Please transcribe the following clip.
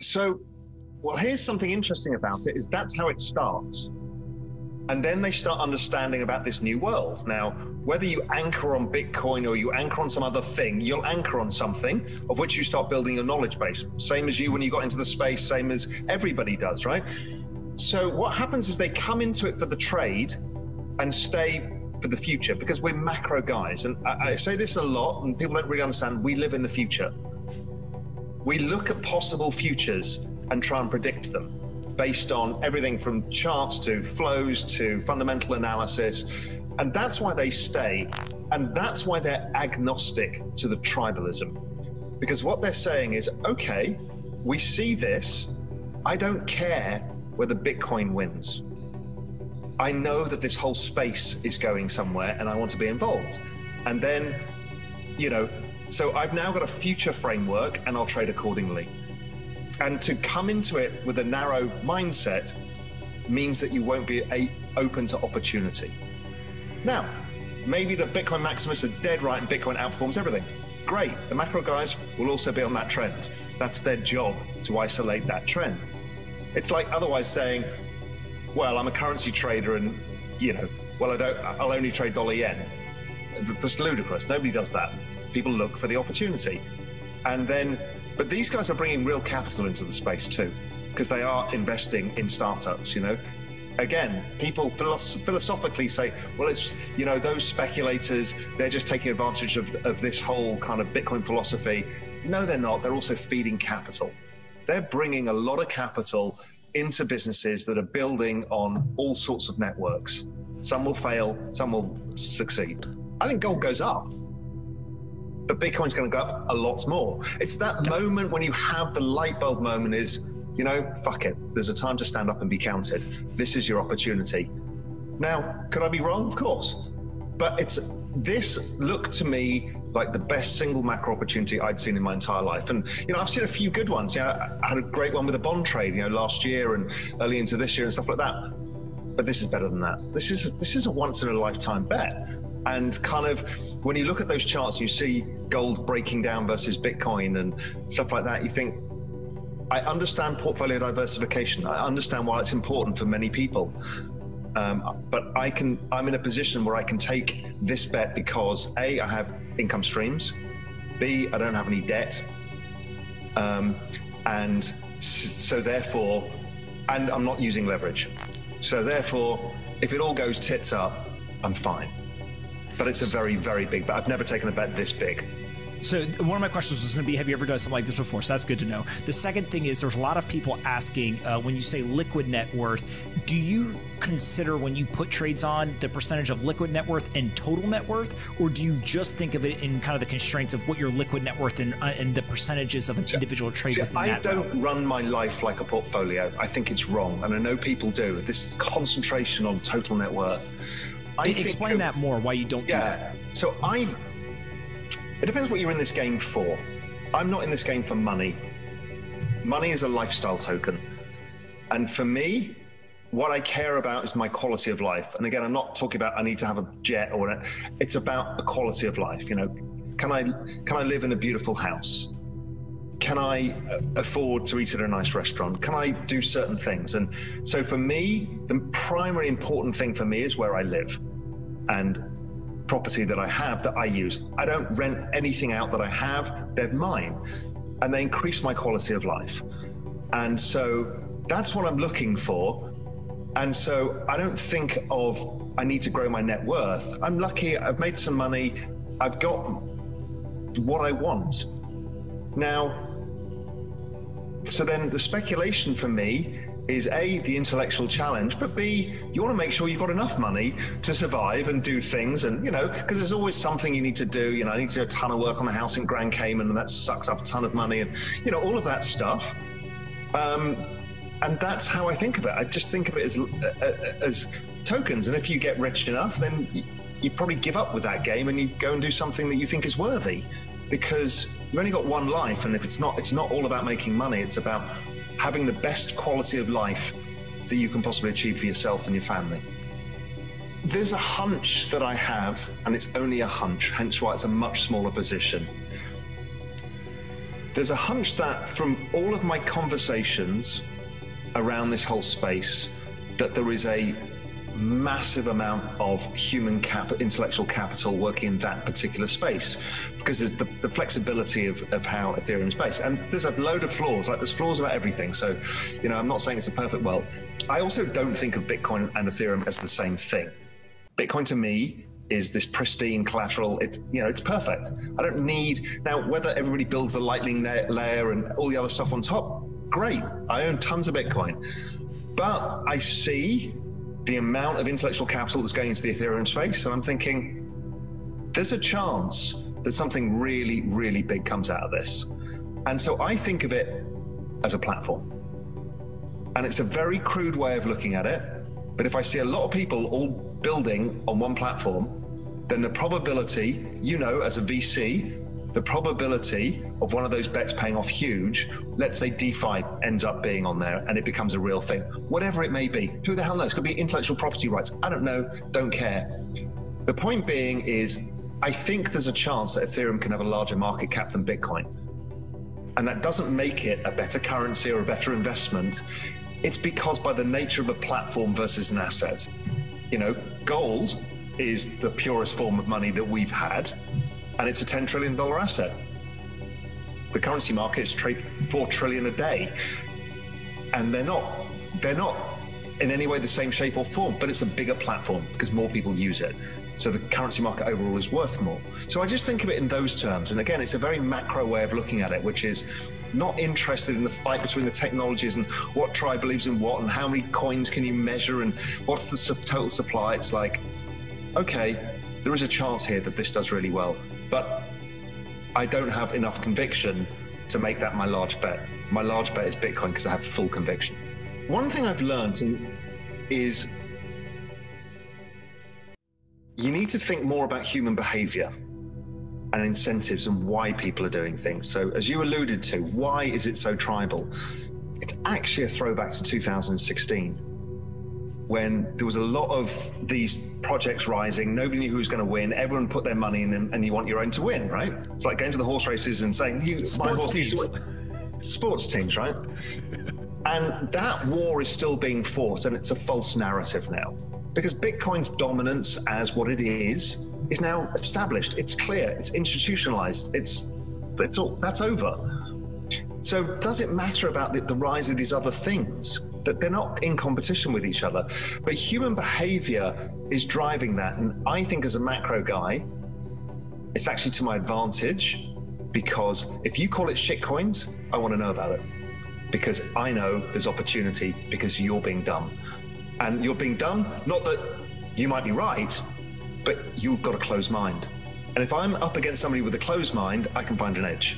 So, well, here's something interesting about it, is that's how it starts. And then they start understanding about this new world. Now, whether you anchor on Bitcoin or you anchor on some other thing, you'll anchor on something of which you start building your knowledge base. Same as you when you got into the space, same as everybody does, right? So what happens is they come into it for the trade and stay for the future, because we're macro guys. And I say this a lot and people don't really understand, we live in the future. We look at possible futures and try and predict them based on everything from charts to flows to fundamental analysis. And that's why they stay. And that's why they're agnostic to the tribalism. Because what they're saying is, okay, we see this. I don't care whether Bitcoin wins. I know that this whole space is going somewhere and I want to be involved. And then, so I've now got a future framework and I'll trade accordingly. And to come into it with a narrow mindset means that you won't be open to opportunity. Now, maybe the Bitcoin maximists are dead right and Bitcoin outperforms everything. Great, the macro guys will also be on that trend. That's their job, to isolate that trend. It's like otherwise saying, well, I'm a currency trader and, I'll only trade dollar yen. That's ludicrous, nobody does that. People look for the opportunity. But these guys are bringing real capital into the space too, because they are investing in startups, Again, people philosophically say, well, it's, those speculators, they're just taking advantage of this whole kind of Bitcoin philosophy. No, they're not. They're also feeding capital. They're bringing a lot of capital into businesses that are building on all sorts of networks. Some will fail, some will succeed. I think gold goes up, but Bitcoin's going to go up a lot more. It's that moment when you have the light bulb moment is, fuck it. There's a time to stand up and be counted. This is your opportunity. Now, could I be wrong? Of course. But this looked to me like the best single macro opportunity I'd seen in my entire life. And, I've seen a few good ones. I had a great one with a bond trade, last year and early into this year and stuff like that. But this is better than that. This is a once in a lifetime bet. And kind of when you look at those charts, you see gold breaking down versus Bitcoin and stuff like that. You think, I understand portfolio diversification. I understand why it's important for many people. But I'm in a position where I can take this bet because A, I have income streams. B, I don't have any debt. And I'm not using leverage. So therefore, if it all goes tits up, I'm fine. But it's a very, very big bet. I've never taken a bet this big. So one of my questions was going to be, have you ever done something like this before? So that's good to know. The second thing is there's a lot of people asking, when you say liquid net worth, do you consider when you put trades on the percentage of liquid net worth and total net worth, or do you just think of it in kind of the constraints of what your liquid net worth and the percentages of an individual trade within that? I don't run my life like a portfolio. I think it's wrong, and I know people do. This concentration on total net worth. Explain that more, why you don't do that. So it depends what you're in this game for. I'm not in this game for money. Money is a lifestyle token. And for me, what I care about is my quality of life. And again, I'm not talking about I need to have a jet or whatever. It's about the quality of life. Can I live in a beautiful house? Can I afford to eat at a nice restaurant? Can I do certain things? And so for me, the primary important thing for me is where I live and property that I have that I use. I don't rent anything out that I have, they're mine. And they increase my quality of life. And so that's what I'm looking for. And so I don't think of, I need to grow my net worth. I'm lucky, I've made some money, I've got what I want. Now, so then the speculation for me is A, the intellectual challenge, but B, you want to make sure you've got enough money to survive and do things. And, because there's always something you need to do. I need to do a ton of work on the house in Grand Cayman, and that sucks up a ton of money and, all of that stuff. And that's how I think of it. I just think of it as tokens. And if you get rich enough, then you probably give up with that game and you go and do something that you think is worthy, because you've only got one life. And if it's not all about making money. It's about having the best quality of life that you can possibly achieve for yourself and your family. There's a hunch that I have, and it's only a hunch, hence why it's a much smaller position. There's a hunch that from all of my conversations around this whole space, that there is a massive amount of human intellectual capital working in that particular space, because there's the flexibility of how Ethereum is based. And there's a load of flaws, like there's flaws about everything. So, you know, I'm not saying it's a perfect world. I also don't think of Bitcoin and Ethereum as the same thing. Bitcoin to me is this pristine collateral. It's, you know, it's perfect. I don't need, now whether everybody builds the Lightning layer and all the other stuff on top, great. I own tons of Bitcoin. But I see the amount of intellectual capital that's going into the Ethereum space, and I'm thinking, there's a chance that something really, really big comes out of this. And so I think of it as a platform. And it's a very crude way of looking at it. But if I see a lot of people all building on one platform, then the probability, you know, as a VC, the probability of one of those bets paying off huge, let's say DeFi ends up being on there and it becomes a real thing, whatever it may be, who the hell knows? Could be intellectual property rights. I don't know, don't care. The point being is, I think there's a chance that Ethereum can have a larger market cap than Bitcoin. And that doesn't make it a better currency or a better investment. It's because by the nature of a platform versus an asset, you know, gold is the purest form of money that we've had, and it's a $10 trillion asset. The currency markets trade 4 trillion a day, and they're not in any way the same shape or form, but it's a bigger platform because more people use it. So the currency market overall is worth more. So I just think of it in those terms. And again, it's a very macro way of looking at it, which is not interested in the fight between the technologies and what tribe believes in what and how many coins can you measure and what's the total supply. It's like, okay, there is a chance here that this does really well, but I don't have enough conviction to make that my large bet. My large bet is Bitcoin because I have full conviction. One thing I've learned is you need to think more about human behavior and incentives and why people are doing things. So as you alluded to, why is it so tribal? It's actually a throwback to 2016, when there was a lot of these projects rising, nobody knew who was going to win, everyone put their money in them, and you want your own to win, right? It's like going to the horse races and saying, sports teams. Sports teams, right? And that war is still being fought, and it's a false narrative now. Because Bitcoin's dominance as what it is now established. It's clear, it's institutionalized, that's over. So does it matter about the rise of these other things? That they're not in competition with each other, but human behavior is driving that. And I think as a macro guy, it's actually to my advantage, because if you call it shitcoins, I want to know about it, because I know there's opportunity because you're being dumb. And you're being dumb, not that you might be right, but you've got a closed mind. And if I'm up against somebody with a closed mind, I can find an edge.